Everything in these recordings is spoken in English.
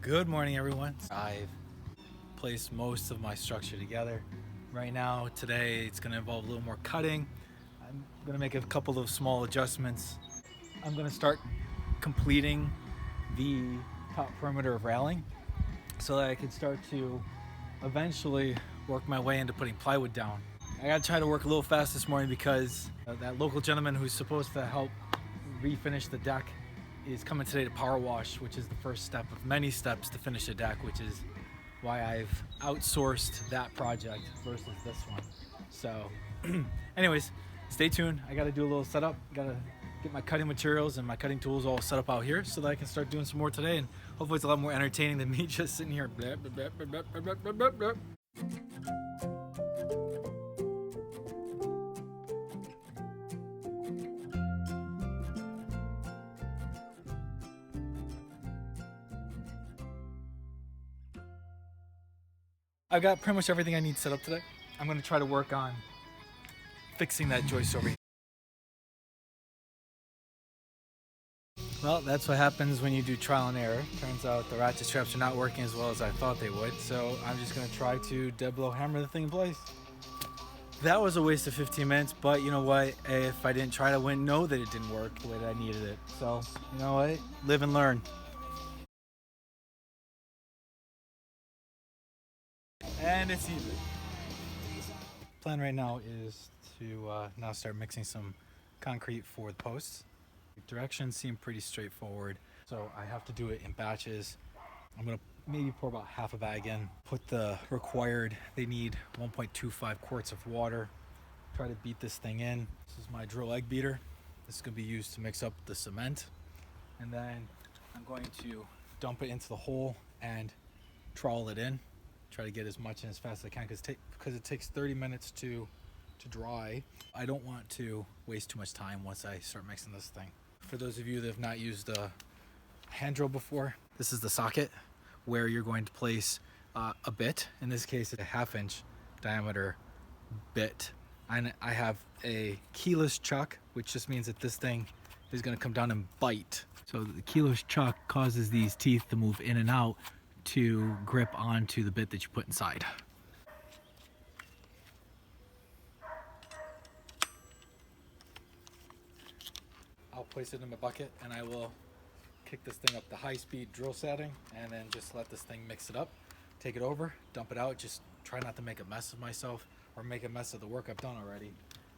Good morning, everyone. I've placed most of my structure together. Right now, today, it's going to involve a little more cutting. I'm going to make a couple of small adjustments. I'm going to start completing the top perimeter of railing so that I can start to eventually work my way into putting plywood down. I got to try to work a little fast this morning because that local gentleman who's supposed to help refinish the deck is coming today to power wash, which is the first step of many steps to finish the deck, which is why I've outsourced that project versus this one. So anyways, stay tuned. I got to do a little setup. Got to get my cutting materials and my cutting tools all set up out here so that I can start doing some more today, and hopefully it's a lot more entertaining than me just sitting here. Blah, blah, blah, blah, blah, blah, blah, blah. I've got pretty much everything I need set up today. I'm going to try to work on fixing that joist over here. Well, that's what happens when you do trial and error. Turns out the ratchet straps are not working as well as I thought they would, so I'm just going to try to dead blow hammer the thing in place. That was a waste of 15 minutes, but you know what? If I didn't try, I wouldn't know that it didn't work the way that I needed it. So, you know what? Live and learn. And it's even. Plan right now is to now start mixing some concrete for the posts. The directions seem pretty straightforward, so I have to do it in batches. I'm gonna maybe pour about half a bag in, put the required, they need 1.25 quarts of water, try to beat this thing in. This is my drill egg beater. This is gonna be used to mix up the cement, and then I'm going to dump it into the hole and trowel it in. Try to get as much in as fast as I can because it takes 30 minutes to dry. I don't want to waste too much time once I start mixing this thing. For those of you that have not used a hand drill before, this is the socket where you're going to place a bit. In this case, it's a 1/2 inch diameter bit. And I have a keyless chuck, which just means that this thing is going to come down and bite. So the keyless chuck causes these teeth to move in and out to grip onto the bit that you put inside. I'll place it in my bucket and I will kick this thing up to high-speed drill setting and then just let this thing mix it up. Take it over, dump it out. Just try not to make a mess of myself or make a mess of the work I've done already.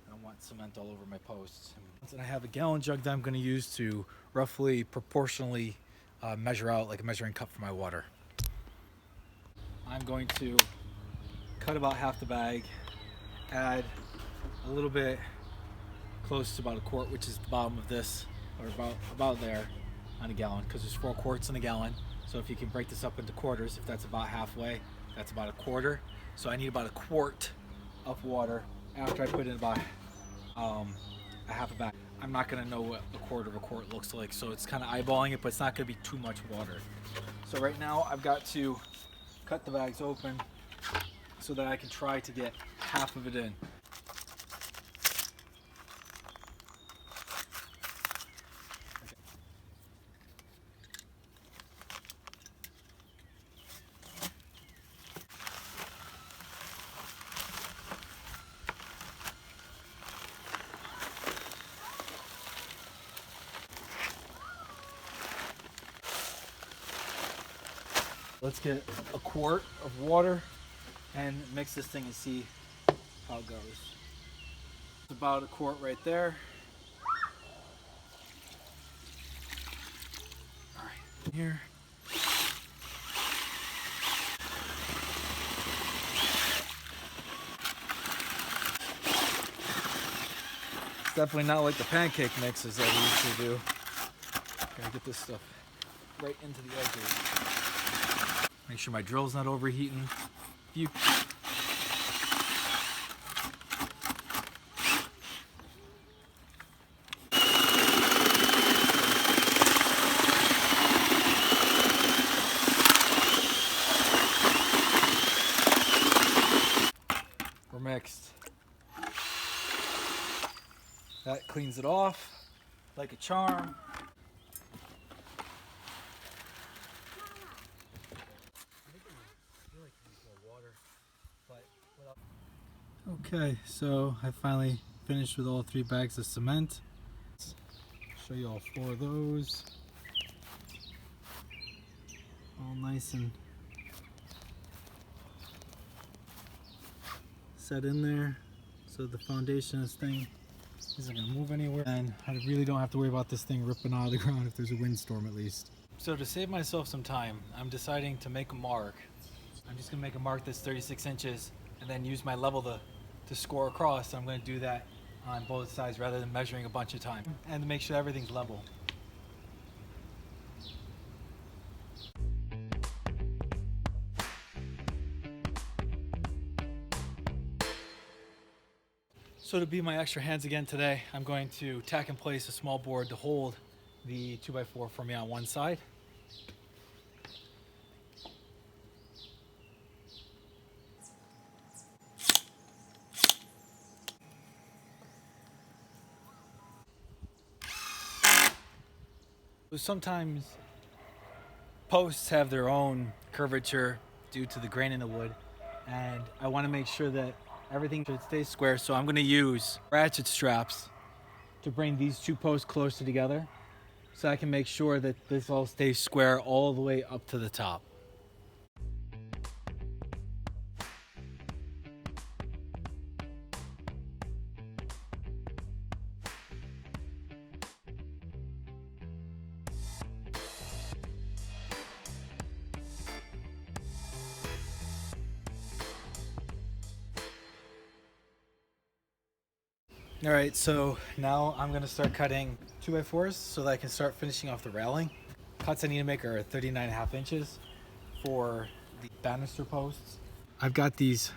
I don't want cement all over my posts. And I have a gallon jug that I'm going to use to roughly proportionally measure out like a measuring cup for my water. I'm going to cut about half the bag, add a little bit close to about a quart, which is the bottom of this, or about there on a gallon, because there's 4 quarts in a gallon. So if you can break this up into quarters, if that's about halfway, that's about a quarter. So I need about a quart of water after I put in about a half a bag. I'm not going to know what a quarter of a quart looks like, so it's kind of eyeballing it, but it's not going to be too much water. So right now I've got to cut the bags open so that I can try to get half of it in. Let's get a quart of water and mix this thing and see how it goes. It's about a quart right there. All right, here. It's definitely not like the pancake mixes that we used to do. Gotta get this stuff right into the edges. Make sure my drill's not overheating. We're mixed. That cleans it off like a charm. Okay, so I finally finished with all 3 bags of cement. Show you all 4 of those. All nice and set in there. So the foundation of this thing isn't gonna move anywhere. And I really don't have to worry about this thing ripping out of the ground if there's a windstorm at least. So to save myself some time, I'm deciding to make a mark. I'm just gonna make a mark that's 36 inches and then use my level to score across. So I'm gonna do that on both sides rather than measuring a bunch of time, and to make sure everything's level. So to be my extra hands again today, I'm going to tack and place a small board to hold the 2x4 for me on one side. Sometimes posts have their own curvature due to the grain in the wood, and I want to make sure that everything should stay square, so I'm going to use ratchet straps to bring these 2 posts closer together so I can make sure that this all stays square all the way up to the top. All right, so now I'm gonna start cutting 2x4s so that I can start finishing off the railing. Cuts I need to make are 39.5 inches for the banister posts. I've got these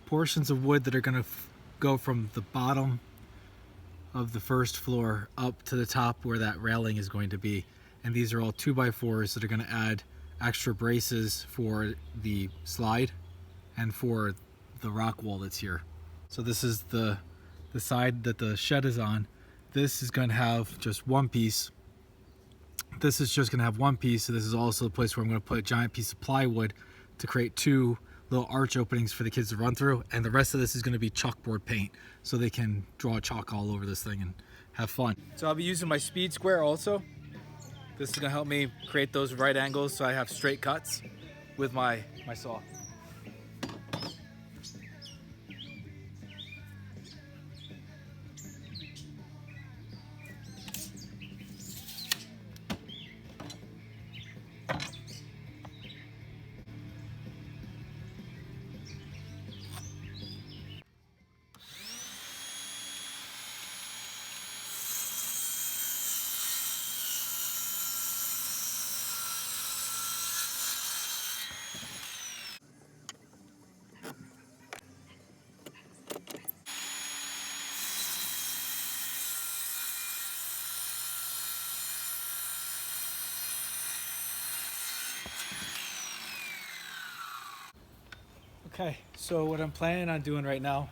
portions of wood that are gonna go from the bottom of the first floor up to the top where that railing is going to be. And these are all 2x4s that are gonna add extra braces for the slide and for the rock wall that's here. So this is the side that the shed is on. This is going to have just one piece. This is just going to have one piece. So this is also the place where I'm going to put a giant piece of plywood to create 2 little arch openings for the kids to run through. And the rest of this is going to be chalkboard paint so they can draw chalk all over this thing and have fun. So I'll be using my speed square also. This is going to help me create those right angles so I have straight cuts with my saw. Okay, so what I'm planning on doing right now,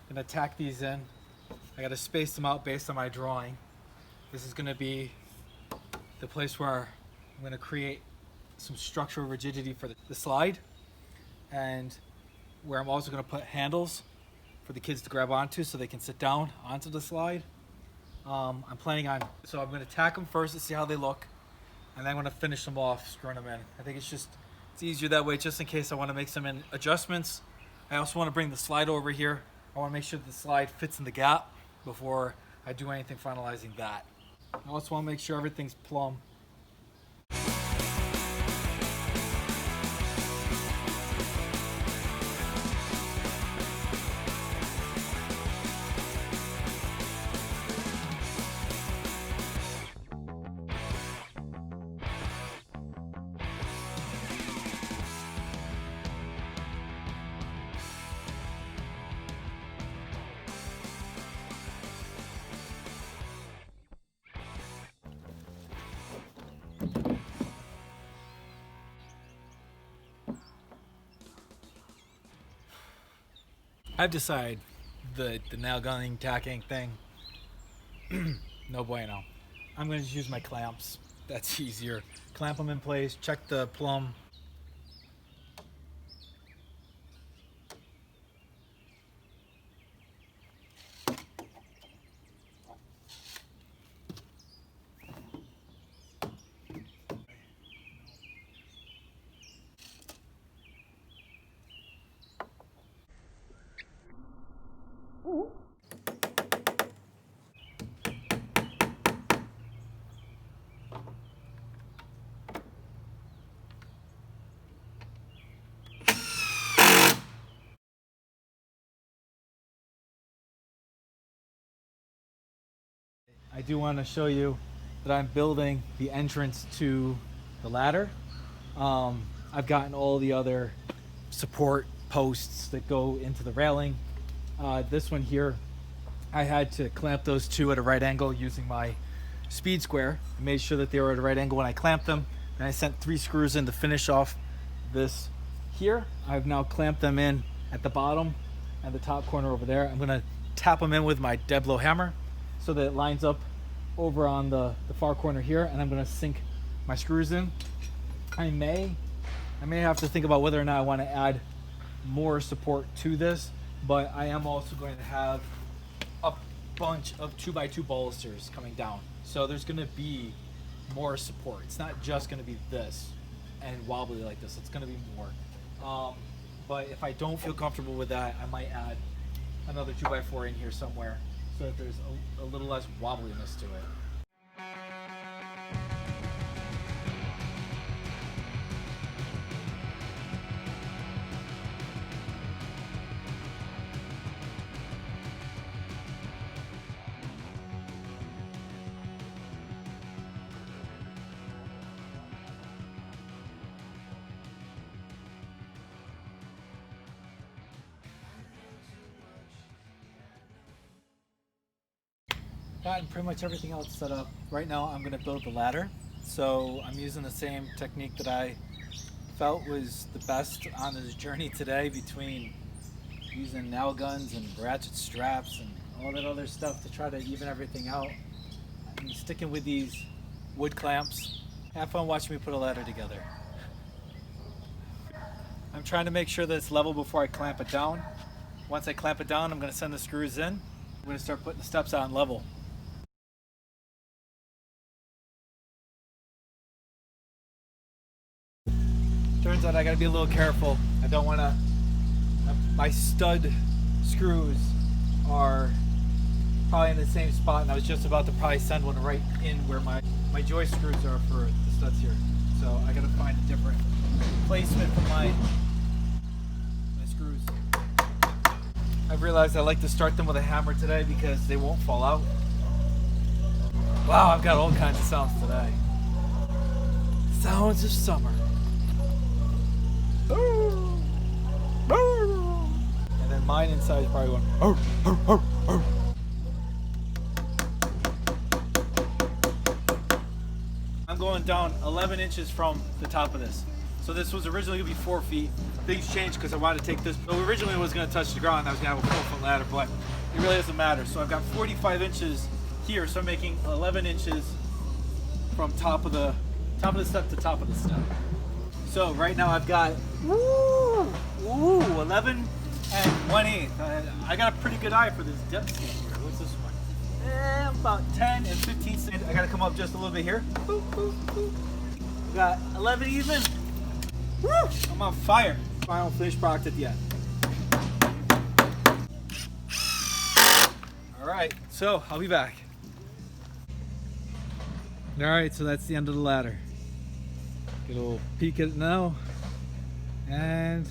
I'm gonna tack these in. I gotta space them out based on my drawing. This is gonna be the place where I'm gonna create some structural rigidity for the slide, and where I'm also gonna put handles for the kids to grab onto so they can sit down onto the slide. I'm planning on, so I'm gonna tack them first to see how they look, and then I'm gonna finish them off, screwing them in. I think it's easier that way, just in case I want to make some adjustments. I also want to bring the slide over here. I want to make sure that the slide fits in the gap before I do anything finalizing that. I also want to make sure everything's plumb. I've decided the nail gunning tacking thing, no bueno. I'm going to just use my clamps. That's easier. Clamp them in place, check the plumb. I do want to show you that I'm building the entrance to the ladder. I've gotten all the other support posts that go into the railing. This one here, I had to clamp those two at a right angle using my speed square. I made sure that they were at a right angle when I clamped them. And I sent 3 screws in to finish off this here. I've now clamped them in at the bottom and the top corner over there. I'm gonna tap them in with my dead blow hammer so that it lines up over on the far corner here, and I'm gonna sink my screws in. I may have to think about whether or not I want to add more support to this, but I am also going to have a bunch of 2x2 balusters coming down. So there's gonna be more support. It's not just gonna be this and wobbly like this, it's gonna be more. But if I don't feel comfortable with that, I might add another 2x4 in here somewhere so that there's a little less wobbliness to it. Gotten pretty much everything else set up. Right now I'm going to build the ladder. So I'm using the same technique that I felt was the best on this journey today, between using nail guns and ratchet straps and all that other stuff to try to even everything out. I'm sticking with these wood clamps. Have fun watching me put a ladder together. I'm trying to make sure that it's level before I clamp it down. Once I clamp it down, I'm going to send the screws in. I'm going to start putting the steps on level. Turns out I gotta be a little careful. I don't wanna, my stud screws are probably in the same spot, and I was just about to probably send one right in where my joist screws are for the studs here. So I gotta find a different placement for my screws. I've realized I like to start them with a hammer today because they won't fall out. Wow, I've got all kinds of sounds today. Sounds of summer. And then mine inside is probably going arr, arr, arr, arr. I'm going down 11 inches from the top of this. So this was originally going to be 4 feet. Things changed because I wanted to take this. So originally it was going to touch the ground. I was going to have a 4-foot ladder, but it really doesn't matter. So I've got 45 inches here. So I'm making 11 inches from top of the step to top of the step. So right now I've got 11 and 1/8. I got a pretty good eye for this depth here. What's this one? About 10 and 15 centimeters. I gotta come up just a little bit here. Boop, boop, boop. Got 11 even. Woo! I'm on fire. Final finished product at the end. All right, so I'll be back. All right, so that's the end of the ladder. Get a little peek at it now, and